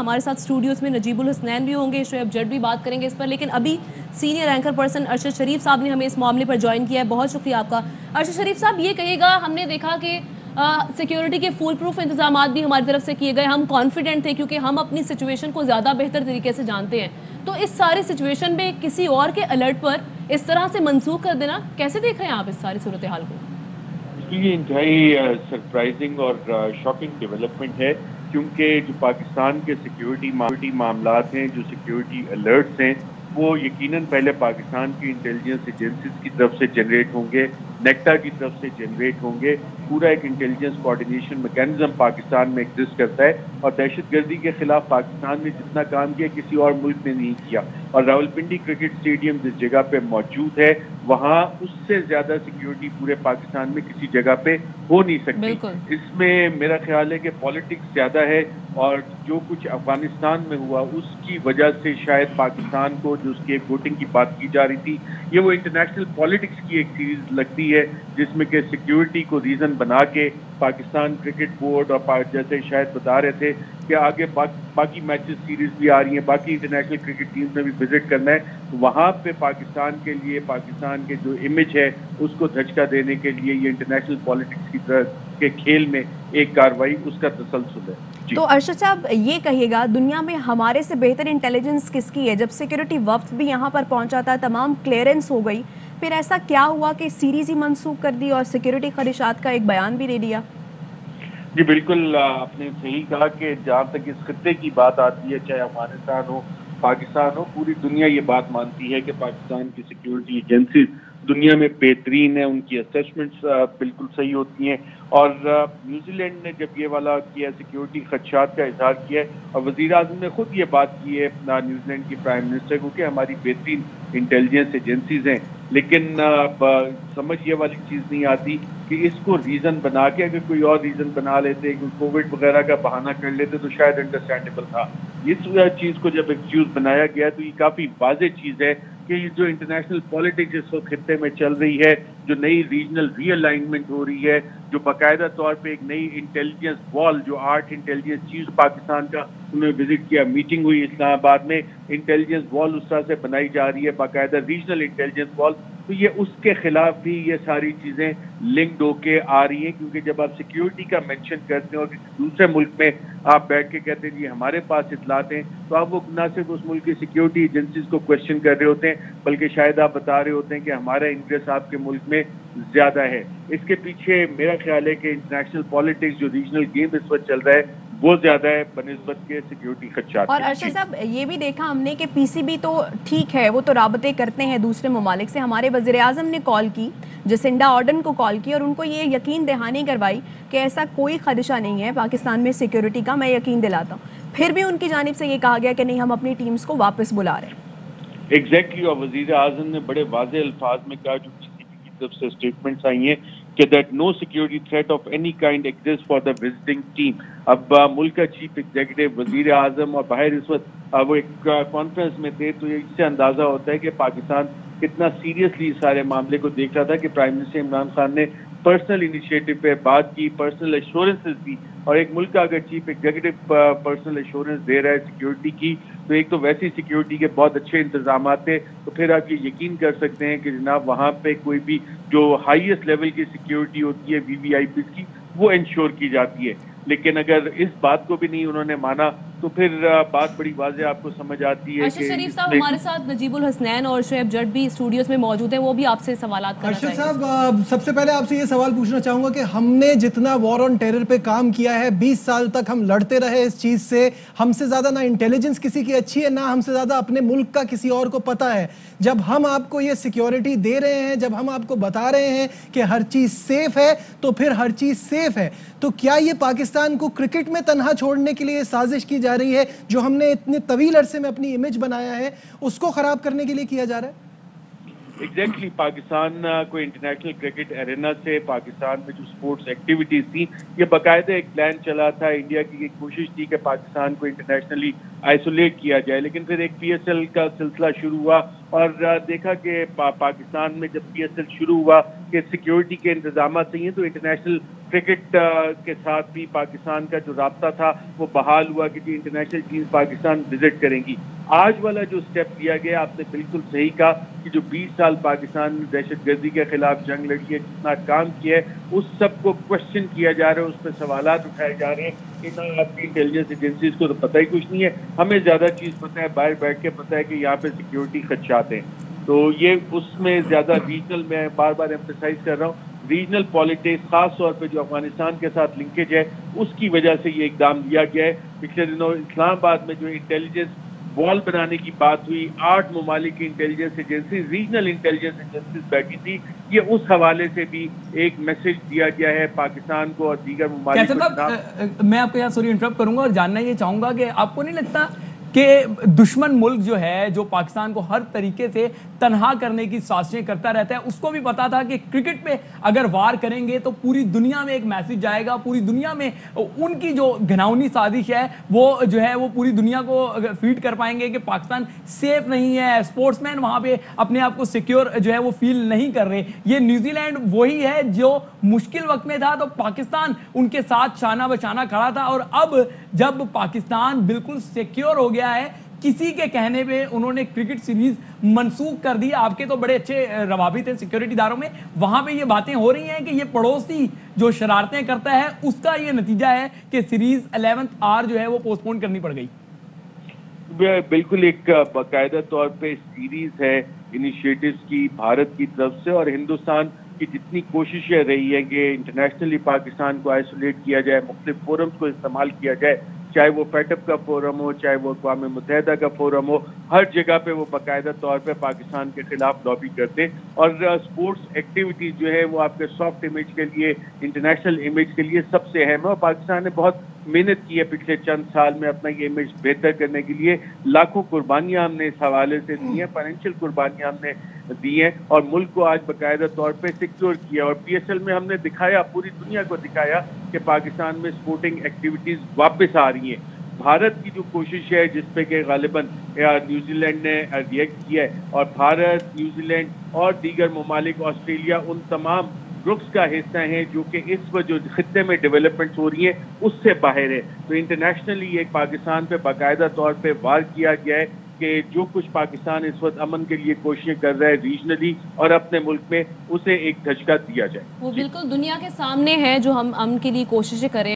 ہمارے ساتھ اسٹوڈیوز میں نجیب الحسنین بھی ہوں گے, شعیب جٹ بھی بات کریں گے اس پر, لیکن ابھی سینئر اینکر پرسن ارشد شریف صاحب نے ہمیں اس معاملے پر جوائن کیا ہے. بہت شکریہ آپ کا. ارشد شریف صاحب, یہ کہیے گا, ہم نے دیکھا کہ سیکیورٹی کے فول پروف انتظامات بھی ہماری طرف سے کیے گئے, ہم کانفیڈنٹ تھے کیونکہ ہم اپنی سچویشن کو زیادہ بہتر طریقے سے جانتے ہیں, تو اس ساری سچویشن میں کسی اور کے الرٹ پر اس طرح سے منسوخ کر دینا, کیسے دیکھ رہے ہیں آپ اس ساری صورتحال کو؟ یہ انتہائی سرپرائزنگ اور شاکنگ ڈیولپمنٹ ہے, کیونکہ جو پاکستان کے سیکیورٹی معاملات ہیں, جو سیکیورٹی الرٹس ہیں, وہ یقیناً پہلے پاکستان کی انٹیلیجنس ایجنسیز کی طرف سے جنریٹ ہوں گے, نیکٹا کی طرف سے جنریٹ ہوں گے. پورا ایک انٹیلیجنس کوارڈینیشن میکینزم پاکستان میں ایگزسٹ کرتا ہے, اور دہشت گردی کے خلاف پاکستان نے جتنا کام کیا کسی اور ملک نے نہیں کیا. اور راولپنڈی کرکٹ اسٹیڈیم جس جگہ پہ موجود ہے, وہاں اس سے زیادہ سیکیورٹی پورے پاکستان میں کسی جگہ پہ ہو نہیں سکتی. اس میں میرا خیال ہے کہ پالیٹکس زیادہ ہے, اور جو کچھ افغانستان میں ہوا اس کی وجہ سے شاید پاکستان کو جو اس کی ایک ووٹنگ کی بات کی جا رہی تھی, یہ وہ انٹرنیشنل پالیٹکس کی ایک سیریز لگتی ہے, جس میں کہ سیکیورٹی کو ریزن بنا کے پاکستان کرکٹ بورڈ اور جیسے شاید بتا رہے تھے کہ آگے باقی میچز سیریز بھی آ رہی ہیں, باقی انٹرنیشنل کرکٹ ٹیم میں بھی وزٹ کرنا ہے, وہاں پہ پاکستان کے لیے پاکستان کے جو امیج ہے اس کو دھچکا دینے کے لیے یہ انٹرنیشنل پالیٹکس کی طرح کے کھیل میں ایک کاروائی اس کا تسلسل ہے. تو ارشد صاحب, یہ کہیے گا, دنیا میں ہمارے سے بہتر انٹیلیجنس کس کی ہے؟ جب سیکیورٹی وفد بھی یہاں پر پہنچا تھا, تمام کلیئرنس ہو گئی, پھر ایسا کیا ہوا کہ سیریز ہی منسوخ کر دی اور سیکیورٹی خدشات کا ایک بیان بھی دے دیا؟ جی بالکل, آپ نے صحیح کہا کہ جہاں تک اس خطے کی بات آتی ہے, چاہے افغانستان ہو پاکستان ہو, پوری دنیا یہ بات مانتی ہے کہ پاکستان کی سیکیورٹی ایجنسیز دنیا میں بہترین ہیں, ان کی اسسمنٹس بالکل صحیح ہوتی ہیں. اور نیوزی لینڈ نے جب یہ والا کیا, سیکیورٹی خدشات کا اظہار کیا ہے, اور وزیر اعظم نے خود یہ بات کی ہے نیوزی لینڈ کی پرائم منسٹر کو کہ ہماری بہترین انٹیلیجنس ایجنسیز ہیں, لیکن سمجھ یہ والی چیز نہیں آتی کہ اس کو ریزن بنا کے, اگر کوئی اور ریزن بنا لیتے, کوئی کووڈ وغیرہ کا بہانہ کر لیتے تو شاید انڈرسٹینڈیبل تھا. اس چیز کو جب ایکسکیوز بنایا گیا تو یہ کافی واضح چیز ہے کہ یہ جو انٹرنیشنل پالیٹکس اس وقت خطے میں چل رہی ہے, جو نئی ریجنل ری الائنمنٹ ہو رہی ہے, جو باقاعدہ طور پہ ایک نئی انٹیلیجنس وال, جو 8 انٹیلیجنس چیف پاکستان کا انہوں نے وزٹ کیا, میٹنگ ہوئی اسلام آباد میں, انٹیلیجنس وال اس طرح سے بنائی جا رہی ہے, باقاعدہ ریجنل انٹیلیجنس وال, تو یہ اس کے خلاف بھی یہ ساری چیزیں لنکڈ ہو کے آ رہی ہیں. کیونکہ جب آپ سیکیورٹی کا مینشن کرتے ہیں اور کسی دوسرے ملک میں آپ بیٹھ کے کہتے ہیں جی ہمارے پاس اطلاعات ہیں, تو آپ وہ نہ صرف اس ملک کی سیکیورٹی ایجنسیز کو کوشچن کر رہے ہوتے ہیں, بلکہ شاید آپ بتا رہے ہوتے ہیں کہ ہمارا انٹرسٹ آپ کے ملک میں زیادہ ہے. اس کے پیچھے میرا خیال ہے کہ انٹرنیشنل پالیٹکس, جو ریجنل گیم اس وقت چل رہا ہے, وہ زیادہ ہے بنسبت کے سیکیورٹی خدشات. اور ارشد صاحب, یہ بھی دیکھا ہم نے کہ پی سی بی تو ٹھیک ہے, وہ تو رابطے کرتے ہیں دوسرے ممالک سے. ہمارے وزیر اعظم نے کال کی, جسنڈا آرڈن کو کال کی, اور ان کو یہ یقین دہانی کروائی کہ ایسا کوئی خدشہ نہیں ہے پاکستان میں سیکیورٹی کا, میں یقین دلاتا ہوں. پھر بھی ان کی جانب سے یہ کہا گیا کہ نہیں, ہم اپنی ٹیمز کو واپس بلا رہے ہیں. ایگزیکٹلی, اور وزیر اعظم نے بڑے واضح الفاظ میں کہا, جو پی سی بی کی طرف سے اسٹیٹمنٹس آئی ہیں, کہ that no security threat of any kind exist for the visiting team. اب ملک کا چیف ایگزیکٹو, وزیر اعظم, اور باہر اس وقت وہ ایک کانفرنس میں تھے, تو اس سے اندازہ ہوتا ہے کہ پاکستان کتنا سیریسلی سارے معاملے کو دیکھ رہا تھا, کہ پرائم منسٹر عمران خان نے پرسنل انیشیٹو پہ بات کی, پرسنل ایشورنسز دی. اور ایک ملک کا اگر چیف ایگزیکٹو پرسنل ایشورنس دے رہا ہے سیکیورٹی کی, تو ایک تو ویسی سیکیورٹی کے بہت اچھے انتظامات تھے, تو پھر آپ یہ یقین کر سکتے ہیں کہ جناب وہاں پہ کوئی بھی جو ہائیسٹ لیول کی سیکیورٹی ہوتی ہے وی وی آئی پیز کی, وہ انشور کی جاتی ہے. لیکن اگر اس بات کو بھی نہیں انہوں نے مانا, تو پھر بات بڑی واضح آپ کو سمجھ آتی ہے. ارشد شریف صاحب, ہمارے ساتھ نجیب الحسنین اور شعیب جٹ بھی اسٹوڈیوز میں موجود ہیں, وہ بھی آپ سے سوالات کرنا چاہیں گے. ارشد صاحب, سب سے پہلے آپ سے یہ سوال پوچھنا چاہوں گا کہ ہم نے جتنا وار آن ٹیرر پہ کام کیا ہے, 20 سال تک ہم لڑتے رہے اس چیز سے, ہم سے زیادہ نہ انٹیلیجنس کسی کی اچھی ہے, نہ ہم سے زیادہ اپنے ملک کا کسی اور کو پتا ہے. جب ہم آپ کو یہ سیکیورٹی دے رہے ہیں, جب ہم آپ کو بتا رہے ہیں کہ ہر چیز سیف ہے, تو پھر ہر چیز سیف ہے, تو کیا یہ پاکستان کو کرکٹ میں تنہا چھوڑنے کے لیے سازش کی جا رہی ہے, جو ہم نے اتنے طویل عرصے میں اپنی امیج بنایا ہے اس کو خراب کرنے کے لیے کیا جا رہا ہے؟ ایگزیکٹلی, پاکستان کو انٹرنیشنل کرکٹ ایرینا سے, پاکستان میں جو سپورٹس ایکٹیویٹیز تھیں, یہ باقاعدہ ایک پلان چلا تھا. انڈیا کی ایک کوشش تھی کہ پاکستان کو انٹرنیشنلی آئسولیٹ کیا جائے, لیکن پھر ایک پی ایس ایل کا سلسلہ شروع ہوا, اور دیکھا کہ پاکستان میں جب پی ایس ایل شروع ہوا کہ سیکیورٹی کے انتظامات صحیح ہیں, تو انٹرنیشنل کرکٹ کے ساتھ بھی پاکستان کا جو رابطہ تھا وہ بحال ہوا کہ جی انٹرنیشنل ٹیمز پاکستان وزٹ کریں گی. آج والا جو سٹیپ لیا گیا آپ نے بالکل صحیح کہا کہ جو 20 سال پاکستان نے دہشت گردی کے خلاف جنگ لڑی ہے, جتنا کام کیا ہے, اس سب کو کوشچن کیا جا رہا ہے, اس پہ سوالات اٹھائے جا رہے ہیں. آپ کی انٹیلیجنس ایجنسیز کو تو پتہ ہی کچھ نہیں ہے, ہمیں زیادہ چیز پتہ ہے, باہر بیٹھ کے پتہ ہے کہ یہاں پہ سیکیورٹی خدشات ہیں. تو یہ اس میں زیادہ ریجنل, میں بار بار ایمفیسائز کر رہا ہوں, ریجنل پالیٹکس خاص طور پہ جو افغانستان کے ساتھ لنکیج ہے اس کی وجہ سے یہ اقدام لیا گیا ہے. پچھلے دنوں اسلام آباد میں جو انٹیلیجنس وال بنانے کی بات ہوئی, 8 ممالک کی intelligence agency, regional intelligence agencies بیٹھی تھی, یہ اس حوالے سے بھی ایک میسج دیا گیا ہے پاکستان کو اور دیگر ممالک کو. میں آپ کو یہاں سوری انٹرپٹ کروں گا اور جاننا یہ چاہوں گا کہ آپ کو نہیں لگتا کہ دشمن ملک جو ہے, جو پاکستان کو ہر طریقے سے تنہا کرنے کی سازشیں کرتا رہتا ہے, اس کو بھی پتا تھا کہ کرکٹ پہ اگر وار کریں گے تو پوری دنیا میں ایک میسج جائے گا, پوری دنیا میں ان کی جو گھناؤنی سازش ہے وہ جو ہے وہ پوری دنیا کو فیڈ کر پائیں گے کہ پاکستان سیف نہیں ہے, سپورٹس مین وہاں پہ اپنے آپ کو سیکیور جو ہے وہ فیل نہیں کر رہے. یہ نیوزی لینڈ وہی ہے جو مشکل وقت میں تھا تو پاکستان ان کے ساتھ شانہ بشانہ کھڑا تھا, اور اب جب پاکستان بالکل سیکیور ہو گیا ہے, کسی کے کہنے پہ انہوں نے کرکٹ سیریز منسوخ کر دی. آپ کے تو بڑے اچھے روابط ہیں سیکیورٹی اداروں میں, وہاں پہ یہ باتیں ہو رہی ہیں کہ یہ پڑوسی جو شرارتیں کرتا ہے اس کا یہ نتیجہ ہے کہ سیریز 11th آر جو ہے وہ پوسٹ پون کرنی پڑ گئی. بالکل ایک باقاعدہ طور پہ سیریز ہے انیشیٹوز کی بھارت کی طرف سے, اور ہندوستان کی جتنی کوششیں رہی ہیں کہ انٹرنیشنلی پاکستان کو آئسولیٹ کیا جائے, مختلف فورمز کو استعمال کیا جائے, چاہے وہ فیٹ اپ کا فورم ہو, چاہے وہ اقوام متحدہ کا فورم ہو, ہر جگہ پہ وہ باقاعدہ طور پہ پاکستان کے خلاف لابی کرتے. اور اسپورٹس ایکٹیویٹیز جو ہے وہ آپ کے سافٹ امیج کے لیے, انٹرنیشنل امیج کے لیے سب سے اہم ہے, اور پاکستان نے بہت محنت کی ہے پچھلے چند سال میں اپنا یہ امیج بہتر کرنے کے لیے. لاکھوں قربانیاں ہم نے اس حوالے سے دی ہیں, فائنینشیل قربانیاں ہم نے دی ہیں, اور ملک کو آج باقاعدہ طور پہ سیکیور کیا. اور پی ایس ایل میں ہم نے دکھایا, پوری دنیا کو دکھایا کہ پاکستان میں سپورٹنگ ایکٹیویٹیز واپس آ رہی ہیں. بھارت کی جو کوشش ہے جس پہ کہ غالباً نیوزی لینڈ نے ریئیکٹ کیا ہے, اور بھارت, نیوزی لینڈ اور دیگر ممالک, آسٹریلیا, ان تمام گروپس کا حصہ ہیں جو کہ اس وقت جو خطے میں ڈیولپمنٹس ہو رہی ہیں اس سے باہر ہے. تو انٹرنیشنلی ایک پاکستان پہ باقاعدہ طور پہ وار کیا گیا ہے کہ جو کچھ پاکستان اس وقت امن کے لیے کوششیں کر رہا ہے ریجنلی اور اپنے ملک میں, اسے ایک دھچکا دیا جائے. وہ بالکل دنیا کے سامنے ہے جو ہم امن کے لیے کوششیں کریں.